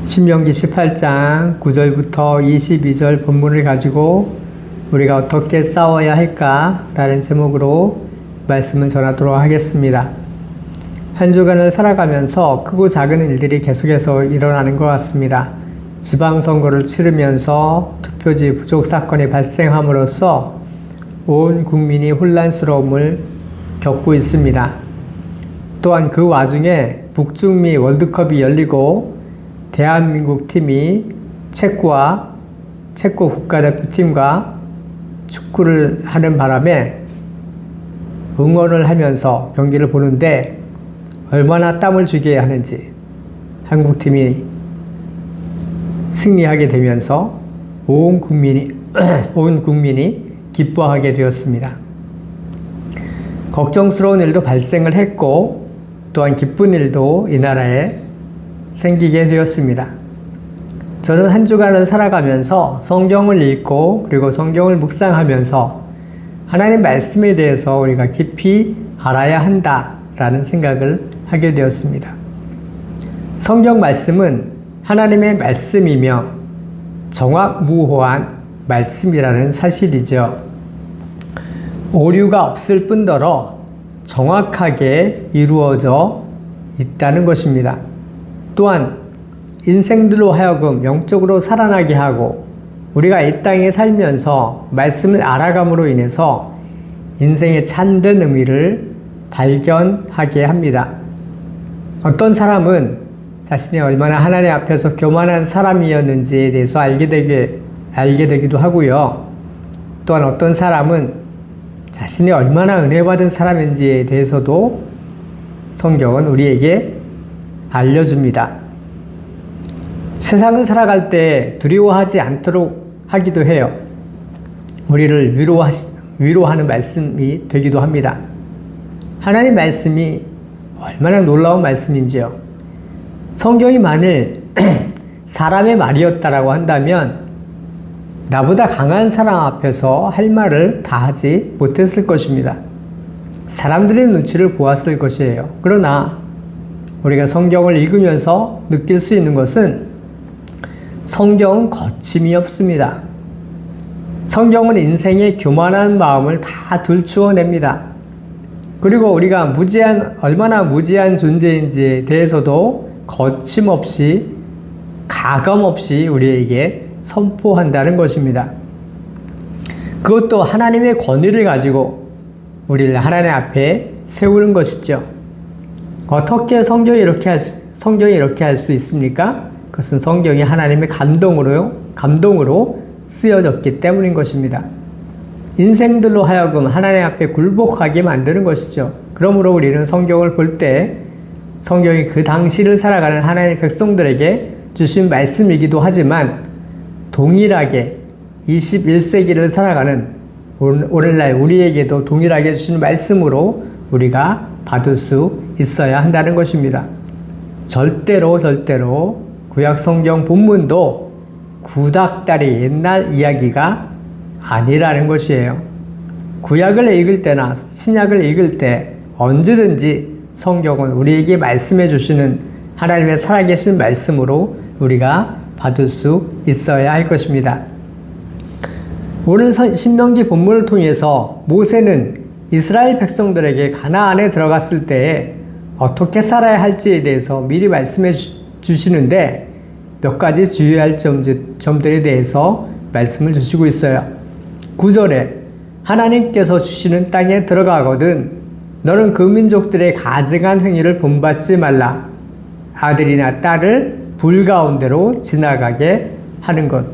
신명기 18장 9절부터 22절 본문을 가지고 우리가 어떻게 싸워야 할까라는 제목으로 말씀을 전하도록 하겠습니다. 한 주간을 살아가면서 크고 작은 일들이 계속해서 일어나는 것 같습니다. 지방선거를 치르면서 투표지 부족 사건이 발생함으로써 온 국민이 혼란스러움을 겪고 있습니다. 또한 그 와중에 북중미 월드컵이 열리고 대한민국 팀이 체코 국가대표팀과 축구를 하는 바람에 응원을 하면서 경기를 보는데 얼마나 땀을 쥐게 하는지 한국팀이 승리하게 되면서 온 국민이 기뻐하게 되었습니다. 걱정스러운 일도 발생을 했고 또한 기쁜 일도 이 나라에 생기게 되었습니다. 저는 한 주간을 살아가면서 성경을 읽고 그리고 성경을 묵상하면서 하나님 말씀에 대해서 우리가 깊이 알아야 한다라는 생각을 하게 되었습니다. 성경 말씀은 하나님의 말씀이며 정확무호한 말씀이라는 사실이죠. 오류가 없을 뿐더러 정확하게 이루어져 있다는 것입니다. 또한 인생들로 하여금 영적으로 살아나게 하고 우리가 이 땅에 살면서 말씀을 알아감으로 인해서 인생의 참된 의미를 발견하게 합니다. 어떤 사람은 자신이 얼마나 하나님 앞에서 교만한 사람이었는지에 대해서 알게 되기도 하고요. 또한 어떤 사람은 자신이 얼마나 은혜받은 사람인지에 대해서도 성경은 우리에게 알려줍니다. 세상을 살아갈 때 두려워하지 않도록 하기도 해요. 우리를 위로하는 말씀이 되기도 합니다. 하나님 말씀이 얼마나 놀라운 말씀인지요. 성경이 만일 사람의 말이었다라고 한다면 나보다 강한 사람 앞에서 할 말을 다 하지 못했을 것입니다. 사람들의 눈치를 보았을 것이에요. 그러나 우리가 성경을 읽으면서 느낄 수 있는 것은 성경은 거침이 없습니다. 성경은 인생의 교만한 마음을 다 들추어냅니다. 그리고 우리가 얼마나 무지한 존재인지에 대해서도 거침없이 가감없이 우리에게 선포한다는 것입니다. 그것도 하나님의 권위를 가지고 우리를 하나님 앞에 세우는 것이죠. 어떻게 성경이 이렇게 할 수 있습니까? 그것은 성경이 하나님의 감동으로 쓰여졌기 때문인 것입니다. 인생들로 하여금 하나님 앞에 굴복하게 만드는 것이죠. 그러므로 우리는 성경을 볼 때 성경이 그 당시를 살아가는 하나님의 백성들에게 주신 말씀이기도 하지만 동일하게 21세기를 살아가는 오늘날 우리에게도 동일하게 주신 말씀으로 우리가 받을 수 있어야 한다는 것입니다. 절대로 구약 성경 본문도 구닥다리 옛날 이야기가 아니라는 것이에요. 구약을 읽을 때나 신약을 읽을 때 언제든지 성경은 우리에게 말씀해 주시는 하나님의 살아계신 말씀으로 우리가 받을 수 있어야 할 것입니다. 오늘 신명기 본문을 통해서 모세는 이스라엘 백성들에게 가나안에 들어갔을 때에 어떻게 살아야 할지에 대해서 미리 말씀해 주시는데 몇 가지 주의할 점들에 대해서 말씀을 주시고 있어요. 9절에 하나님께서 주시는 땅에 들어가거든 너는 그 민족들의 가증한 행위를 본받지 말라. 아들이나 딸을 불 가운데로 지나가게 하는 것.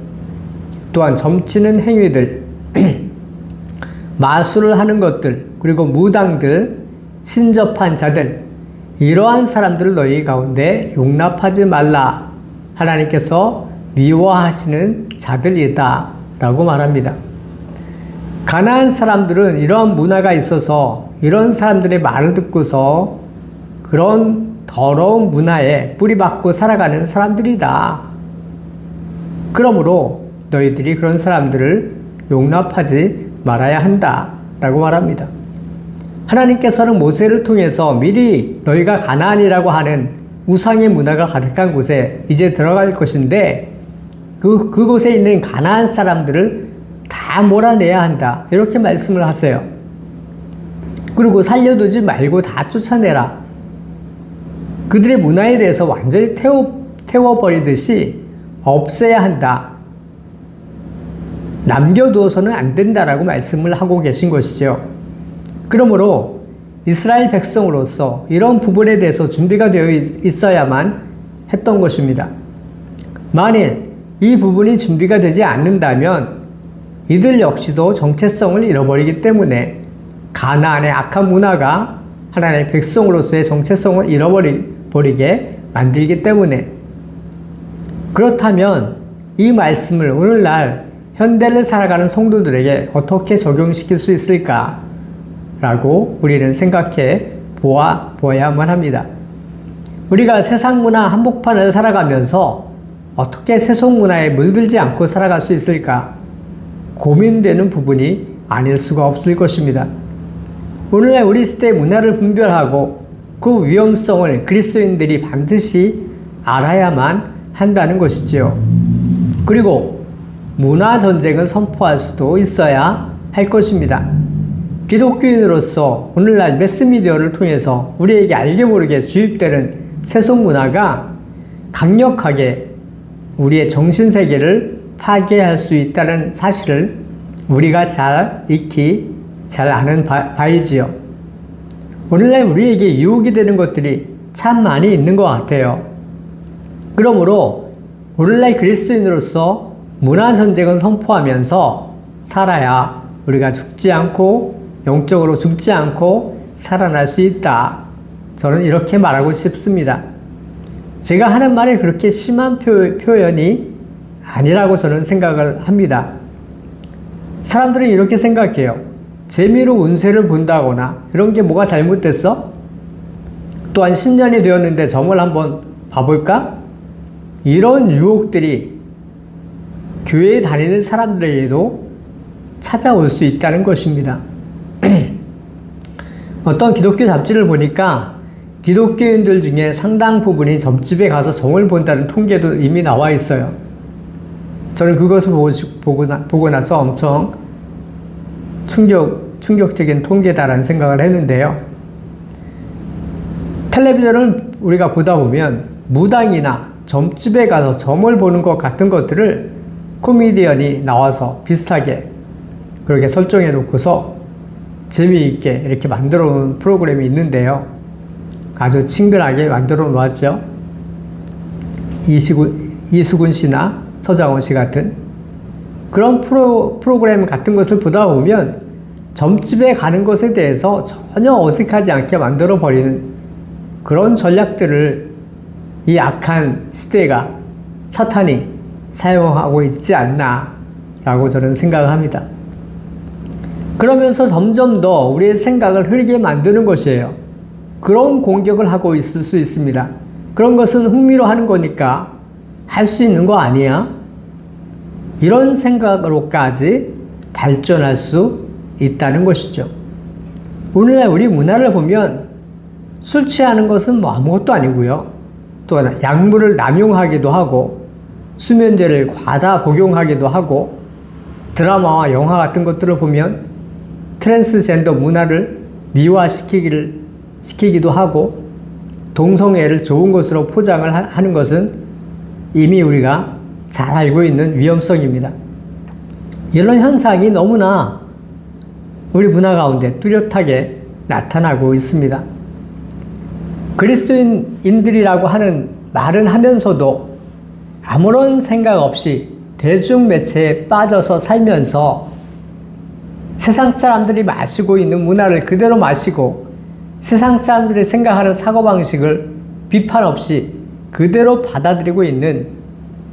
또한 점치는 행위들, 마술을 하는 것들, 그리고 무당들, 신접한 자들, 이러한 사람들을 너희 가운데 용납하지 말라. 하나님께서 미워하시는 자들이다 라고 말합니다. 가나안 사람들은 이러한 문화가 있어서 이런 사람들의 말을 듣고서 그런 더러운 문화에 뿌리박고 살아가는 사람들이다. 그러므로 너희들이 그런 사람들을 용납하지 말아야 한다 라고 말합니다. 하나님께서는 모세를 통해서 미리 너희가 가나안이라고 하는 우상의 문화가 가득한 곳에 이제 들어갈 것인데 그곳에 있는 가나안 사람들을 다 몰아내야 한다. 이렇게 말씀을 하세요. 그리고 살려두지 말고 다 쫓아내라. 그들의 문화에 대해서 완전히 태워버리듯이 없애야 한다. 남겨두어서는 안 된다라고 말씀을 하고 계신 것이죠. 그러므로 이스라엘 백성으로서 이런 부분에 대해서 준비가 되어 있어야만 했던 것입니다. 만일 이 부분이 준비가 되지 않는다면 이들 역시도 정체성을 잃어버리기 때문에 가나안의 악한 문화가 하나님의 백성으로서의 정체성을 잃어버리게 만들기 때문에, 그렇다면 이 말씀을 오늘날 현대를 살아가는 성도들에게 어떻게 적용시킬 수 있을까? 라고 우리는 생각해 보아야만 합니다. 우리가 세상 문화 한복판을 살아가면서 어떻게 세속 문화에 물들지 않고 살아갈 수 있을까? 고민되는 부분이 아닐 수가 없을 것입니다. 오늘날 우리 시대의 문화를 분별하고 그 위험성을 그리스도인들이 반드시 알아야만 한다는 것이지요. 그리고 문화 전쟁을 선포할 수도 있어야 할 것입니다. 기독교인으로서 오늘날 매스미디어를 통해서 우리에게 알게 모르게 주입되는 세속 문화가 강력하게 우리의 정신세계를 파괴할 수 있다는 사실을 우리가 잘 익히 잘 아는 바이지요. 오늘날 우리에게 유혹이 되는 것들이 참 많이 있는 것 같아요. 그러므로 오늘날 그리스도인으로서 문화전쟁을 선포하면서 살아야 우리가 죽지 않고 영적으로 죽지 않고 살아날 수 있다. 저는 이렇게 말하고 싶습니다. 제가 하는 말이 그렇게 심한 표현이 아니라고 저는 생각을 합니다. 사람들은 이렇게 생각해요. 재미로 운세를 본다거나 이런 게 뭐가 잘못됐어? 또한 신년이 되었는데 점을 한번 봐볼까? 이런 유혹들이 교회에 다니는 사람들에게도 찾아올 수 있다는 것입니다. 어떤 기독교 잡지를 보니까 기독교인들 중에 상당 부분이 점집에 가서 점을 본다는 통계도 이미 나와 있어요. 저는 그것을 보고 나서 엄청 충격적인 통계다라는 생각을 했는데요. 텔레비전을 우리가 보다 보면 무당이나 점집에 가서 점을 보는 것 같은 것들을 코미디언이 나와서 비슷하게 그렇게 설정해 놓고서 재미있게 이렇게 만들어 놓은 프로그램이 있는데요. 아주 친근하게 만들어 놓았죠. 이수근 씨나 서장원 씨 같은 그런 프로그램 같은 것을 보다 보면 점집에 가는 것에 대해서 전혀 어색하지 않게 만들어 버리는 그런 전략들을 이 악한 시대가 사탄이 사용하고 있지 않나 라고 저는 생각을 합니다. 그러면서 점점 더 우리의 생각을 흐리게 만드는 것이에요. 그런 공격을 하고 있을 수 있습니다. 그런 것은 흥미로 하는 거니까 할 수 있는 거 아니야? 이런 생각으로까지 발전할 수 있다는 것이죠. 오늘날 우리 문화를 보면 술 취하는 것은 뭐 아무것도 아니고요. 또 약물을 남용하기도 하고 수면제를 과다 복용하기도 하고 드라마와 영화 같은 것들을 보면 트랜스젠더 문화를 미화시키기도 하고 동성애를 좋은 것으로 포장을 하는 것은 이미 우리가 잘 알고 있는 위험성입니다. 이런 현상이 너무나 우리 문화 가운데 뚜렷하게 나타나고 있습니다. 그리스도인들이라고 하는 말은 하면서도 아무런 생각 없이 대중매체에 빠져서 살면서 세상 사람들이 마시고 있는 문화를 그대로 마시고 세상 사람들이 생각하는 사고방식을 비판 없이 그대로 받아들이고 있는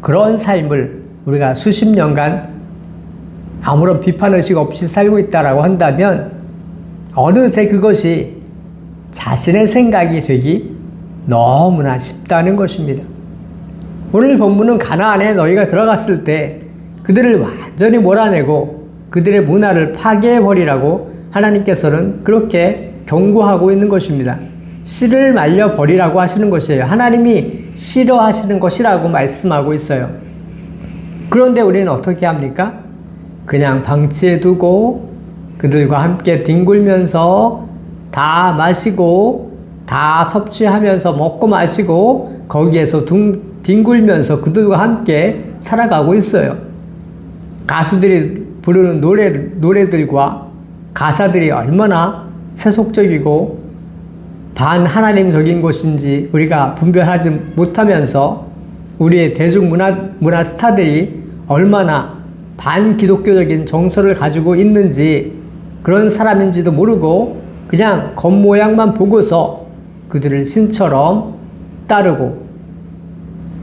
그런 삶을 우리가 수십 년간 아무런 비판의식 없이 살고 있다라고 한다면 어느새 그것이 자신의 생각이 되기 너무나 쉽다는 것입니다. 오늘 본문은 가나안에 너희가 들어갔을 때 그들을 완전히 몰아내고 그들의 문화를 파괴해버리라고 하나님께서는 그렇게 경고하고 있는 것입니다. 씨를 말려 버리라고 하시는 것이에요. 하나님이 싫어하시는 것이라고 말씀하고 있어요. 그런데 우리는 어떻게 합니까? 그냥 방치해 두고 그들과 함께 뒹굴면서 다 마시고 다 섭취하면서 먹고 마시고 거기에서 뒹굴면서 그들과 함께 살아가고 있어요. 가수들이 부르는 노래들과 가사들이 얼마나 세속적이고 반하나님적인 것인지 우리가 분별하지 못하면서 우리의 대중문화 스타들이 얼마나 반기독교적인 정서를 가지고 있는지 그런 사람인지도 모르고 그냥 겉모양만 보고서 그들을 신처럼 따르고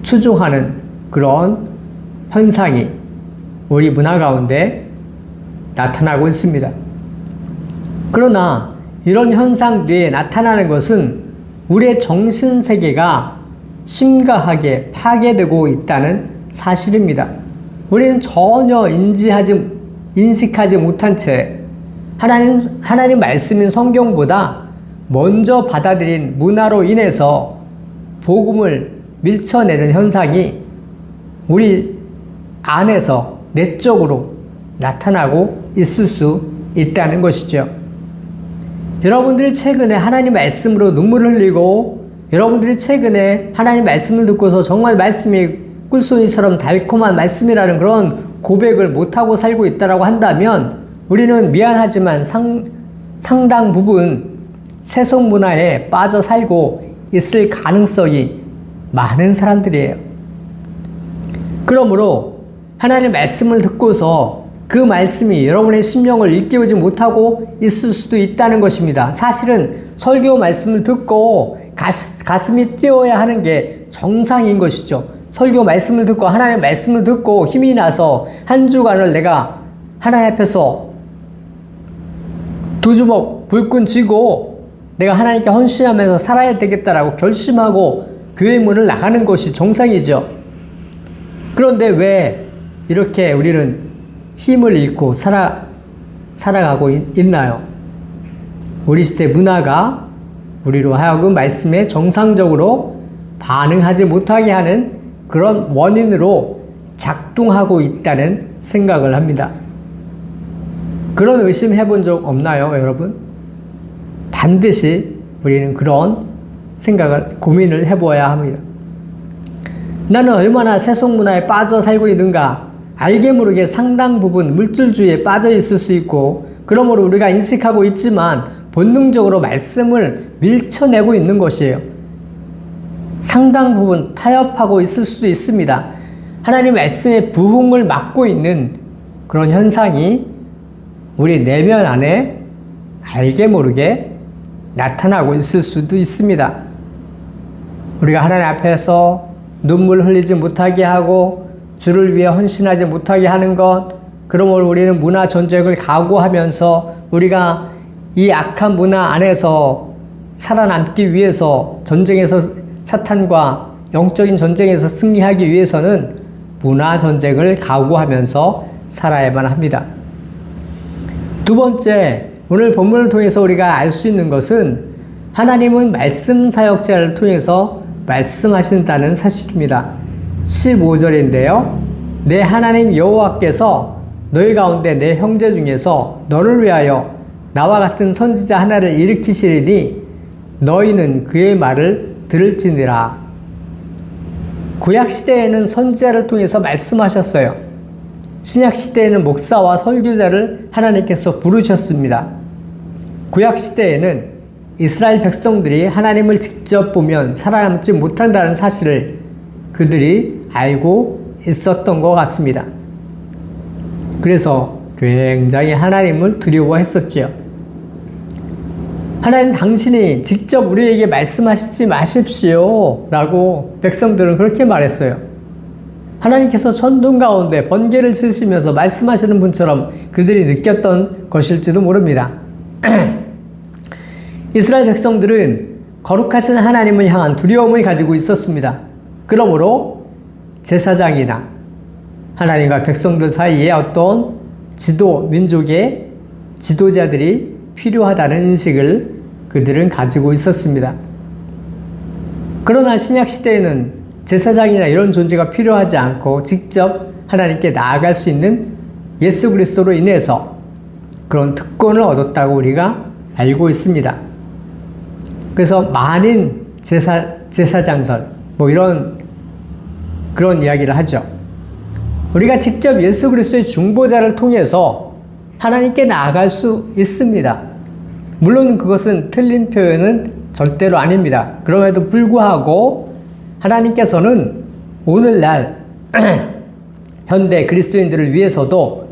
추종하는 그런 현상이 우리 문화 가운데 나타나고 있습니다. 그러나 이런 현상 뒤에 나타나는 것은 우리의 정신세계가 심각하게 파괴되고 있다는 사실입니다. 우리는 전혀 인식하지 못한 채 하나님 말씀인 성경보다 먼저 받아들인 문화로 인해서 복음을 밀쳐내는 현상이 우리 안에서 내적으로 나타나고 있을 수 있다는 것이죠. 여러분들이 최근에 하나님 말씀으로 눈물을 흘리고 여러분들이 최근에 하나님 말씀을 듣고서 정말 말씀이 꿀송이처럼 달콤한 말씀이라는 그런 고백을 못하고 살고 있다고 한다면 우리는 미안하지만 상당 부분 세속 문화에 빠져 살고 있을 가능성이 많은 사람들이에요. 그러므로 하나님의 말씀을 듣고서 그 말씀이 여러분의 심령을 일깨우지 못하고 있을 수도 있다는 것입니다. 사실은 설교 말씀을 듣고 가슴이 뛰어야 하는 게 정상인 것이죠. 설교 말씀을 듣고 하나님의 말씀을 듣고 힘이 나서 한 주간을 내가 하나님 앞에서 두 주먹 불끈 쥐고 내가 하나님께 헌신하면서 살아야 되겠다라고 결심하고 교회 문을 나가는 것이 정상이죠. 그런데 왜 이렇게 우리는 힘을 잃고 살아가고 있나요? 우리 시대 문화가 우리로 하여금 말씀에 정상적으로 반응하지 못하게 하는 그런 원인으로 작동하고 있다는 생각을 합니다. 그런 의심 해본 적 없나요, 여러분? 반드시 우리는 그런 생각을 고민을 해보아야 합니다. 나는 얼마나 세속 문화에 빠져 살고 있는가? 알게 모르게 상당 부분 물질주의에 빠져 있을 수 있고, 그러므로 우리가 인식하고 있지만 본능적으로 말씀을 밀쳐내고 있는 것이에요. 상당 부분 타협하고 있을 수도 있습니다. 하나님 말씀의 부흥을 막고 있는 그런 현상이 우리 내면 안에 알게 모르게 나타나고 있을 수도 있습니다. 우리가 하나님 앞에서 눈물 흘리지 못하게 하고 주를 위해 헌신하지 못하게 하는 것, 그러므로 우리는 문화 전쟁을 각오하면서 우리가 이 악한 문화 안에서 살아남기 위해서 전쟁에서 사탄과 영적인 전쟁에서 승리하기 위해서는 문화 전쟁을 각오하면서 살아야만 합니다. 두 번째, 오늘 본문을 통해서 우리가 알 수 있는 것은 하나님은 말씀 사역자를 통해서 말씀하신다는 사실입니다. 15절인데요. 내 하나님 여호와께서 너희 가운데 내 형제 중에서 너를 위하여 나와 같은 선지자 하나를 일으키시리니 너희는 그의 말을 들을지니라. 구약시대에는 선지자를 통해서 말씀하셨어요. 신약시대에는 목사와 설교자를 하나님께서 부르셨습니다. 구약시대에는 이스라엘 백성들이 하나님을 직접 보면 살아남지 못한다는 사실을 그들이 알고 있었던 것 같습니다. 그래서 굉장히 하나님을 두려워했었지요. 하나님 당신이 직접 우리에게 말씀하시지 마십시오 라고 백성들은 그렇게 말했어요. 하나님께서 천둥 가운데 번개를 치시면서 말씀하시는 분처럼 그들이 느꼈던 것일지도 모릅니다. 이스라엘 백성들은 거룩하신 하나님을 향한 두려움을 가지고 있었습니다. 그러므로 제사장이나 하나님과 백성들 사이에 어떤 민족의 지도자들이 필요하다는 인식을 그들은 가지고 있었습니다. 그러나 신약시대에는 제사장이나 이런 존재가 필요하지 않고 직접 하나님께 나아갈 수 있는 예수 그리스도로 인해서 그런 특권을 얻었다고 우리가 알고 있습니다. 그래서 만인 제사장설 그런 이야기를 하죠. 우리가 직접 예수 그리스도의 중보자를 통해서 하나님께 나아갈 수 있습니다. 물론 그것은 틀린 표현은 절대로 아닙니다. 그럼에도 불구하고 하나님께서는 오늘날 현대 그리스도인들을 위해서도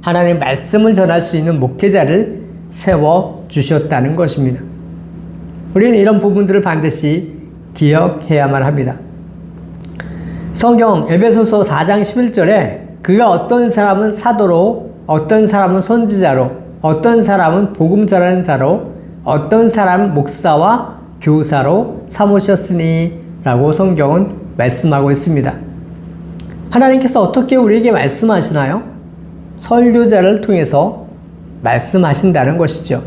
하나님의 말씀을 전할 수 있는 목회자를 세워주셨다는 것입니다. 우리는 이런 부분들을 반드시 기억해야만 합니다. 성경 에베소서 4장 11절에 그가 어떤 사람은 사도로, 어떤 사람은 선지자로, 어떤 사람은 복음 전하는 자로, 어떤 사람은 목사와 교사로 삼으셨으니 라고 성경은 말씀하고 있습니다. 하나님께서 어떻게 우리에게 말씀하시나요? 설교자를 통해서 말씀하신다는 것이죠.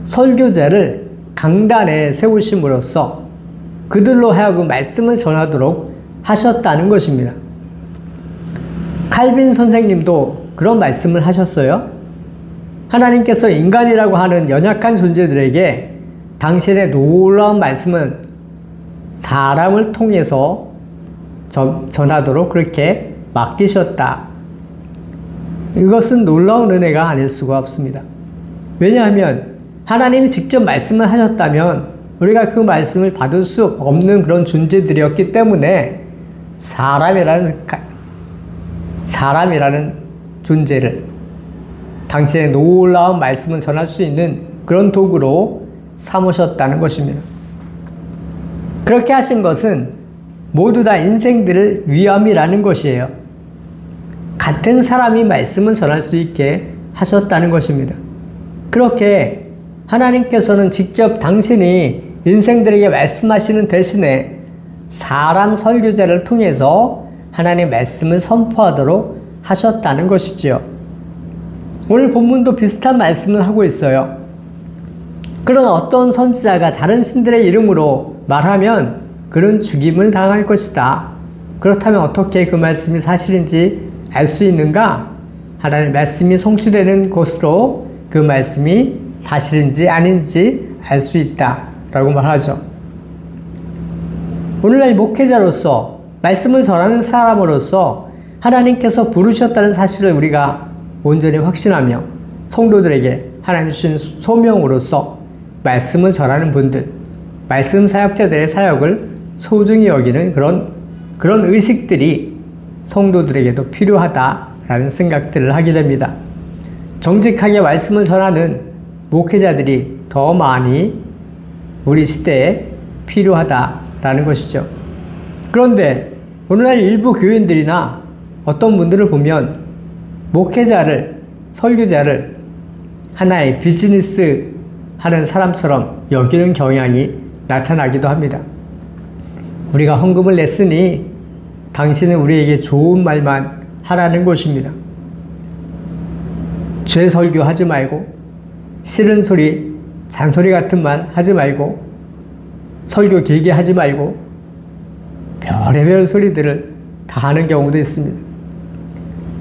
설교자를 강단에 세우심으로써 그들로 하여금 말씀을 전하도록 하셨다는 것입니다. 칼빈 선생님도 그런 말씀을 하셨어요. 하나님께서 인간이라고 하는 연약한 존재들에게 당신의 놀라운 말씀은 사람을 통해서 전하도록 그렇게 맡기셨다. 이것은 놀라운 은혜가 아닐 수가 없습니다. 왜냐하면 하나님이 직접 말씀을 하셨다면 우리가 그 말씀을 받을 수 없는 그런 존재들이었기 때문에 사람이라는 존재를 당신의 놀라운 말씀을 전할 수 있는 그런 도구로 삼으셨다는 것입니다. 그렇게 하신 것은 모두 다 인생들을 위함이라는 것이에요. 같은 사람이 말씀을 전할 수 있게 하셨다는 것입니다. 그렇게 하나님께서는 직접 당신이 인생들에게 말씀하시는 대신에 사람 설교자를 통해서 하나님의 말씀을 선포하도록 하셨다는 것이지요. 오늘 본문도 비슷한 말씀을 하고 있어요. 그런 어떤 선지자가 다른 신들의 이름으로 말하면 그는 죽임을 당할 것이다. 그렇다면 어떻게 그 말씀이 사실인지 알 수 있는가? 하나님의 말씀이 성취되는 곳으로 그 말씀이 사실인지 아닌지 알 수 있다 라고 말하죠. 오늘날 목회자로서 말씀을 전하는 사람으로서 하나님께서 부르셨다는 사실을 우리가 온전히 확신하며 성도들에게 하나님 주신 소명으로서 말씀을 전하는 분들, 말씀 사역자들의 사역을 소중히 여기는 그런 의식들이 성도들에게도 필요하다라는 생각들을 하게 됩니다. 정직하게 말씀을 전하는 목회자들이 더 많이 우리 시대에 필요하다라는 것이죠. 그런데 오늘날 일부 교인들이나 어떤 분들을 보면 목회자를, 설교자를 하나의 비즈니스 하는 사람처럼 여기는 경향이 나타나기도 합니다. 우리가 헌금을 냈으니 당신은 우리에게 좋은 말만 하라는 것입니다. 죄 설교하지 말고, 싫은 소리, 잔소리 같은 말 하지 말고, 설교 길게 하지 말고, 별의별 소리들을 다 하는 경우도 있습니다.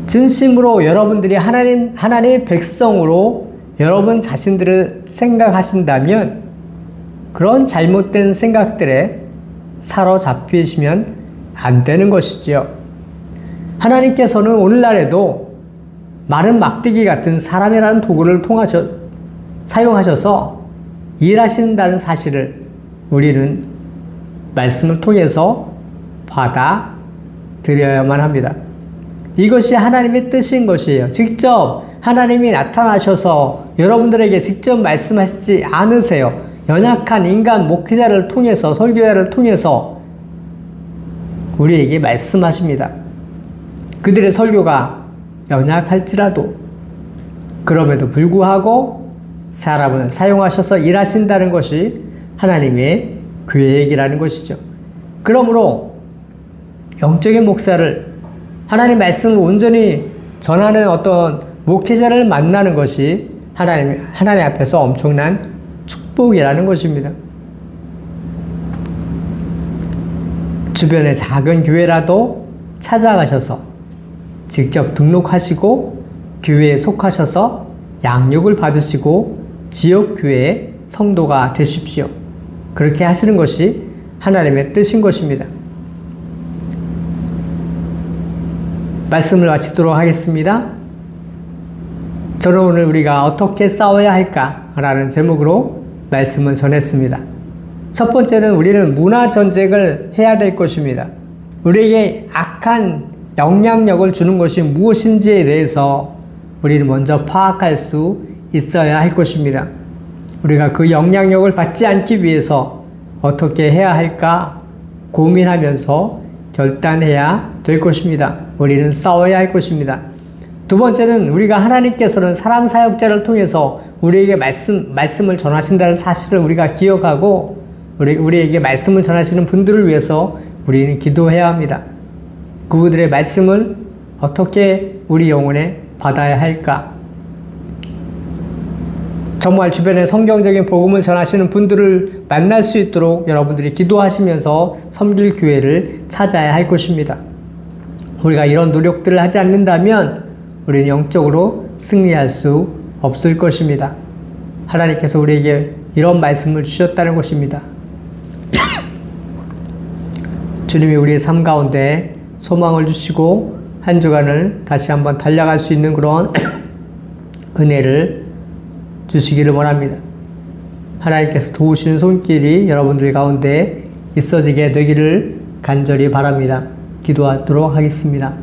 진심으로 여러분들이 하나님의 백성으로 여러분 자신들을 생각하신다면 그런 잘못된 생각들에 사로잡히시면 안 되는 것이지요. 하나님께서는 오늘날에도 마른 막대기 같은 사람이라는 도구를 사용하셔서 일하신다는 사실을 우리는 말씀을 통해서 받아들여야만 합니다. 이것이 하나님의 뜻인 것이에요. 직접 하나님이 나타나셔서 여러분들에게 직접 말씀하시지 않으세요. 연약한 인간 목회자를 통해서, 설교자를 통해서 우리에게 말씀하십니다. 그들의 설교가 연약할지라도 그럼에도 불구하고 사람을 사용하셔서 일하신다는 것이 하나님의 계획이라는 것이죠. 그러므로 영적인 목사를, 하나님 말씀을 온전히 전하는 어떤 목회자를 만나는 것이 하나님 앞에서 엄청난 축복이라는 것입니다. 주변의 작은 교회라도 찾아가셔서 직접 등록하시고 교회에 속하셔서 양육을 받으시고 지역교회의 성도가 되십시오. 그렇게 하시는 것이 하나님의 뜻인 것입니다. 말씀을 마치도록 하겠습니다. 저는 오늘 우리가 어떻게 싸워야 할까라는 제목으로 말씀을 전했습니다. 첫 번째는 우리는 문화전쟁을 해야 될 것입니다. 우리에게 악한 영향력을 주는 것이 무엇인지에 대해서 우리는 먼저 파악할 수 있어야 할 것입니다. 우리가 그 영향력을 받지 않기 위해서 어떻게 해야 할까 고민하면서 결단해야 될 것입니다. 우리는 싸워야 할 것입니다. 두 번째는 우리가 하나님께서는 사람 사역자를 통해서 우리에게 말씀을 전하신다는 사실을 우리가 기억하고 우리에게 말씀을 전하시는 분들을 위해서 우리는 기도해야 합니다. 그분들의 말씀을 어떻게 우리 영혼에 받아야 할까? 정말 주변에 성경적인 복음을 전하시는 분들을 만날 수 있도록 여러분들이 기도하시면서 섬길 교회를 찾아야 할 것입니다. 우리가 이런 노력들을 하지 않는다면 우리는 영적으로 승리할 수 없을 것입니다. 하나님께서 우리에게 이런 말씀을 주셨다는 것입니다. 주님이 우리의 삶 가운데 소망을 주시고 한 주간을 다시 한번 달려갈 수 있는 그런 은혜를 주시기를 원합니다. 하나님께서 도우시는 손길이 여러분들 가운데 있어지게 되기를 간절히 바랍니다. 기도하도록 하겠습니다.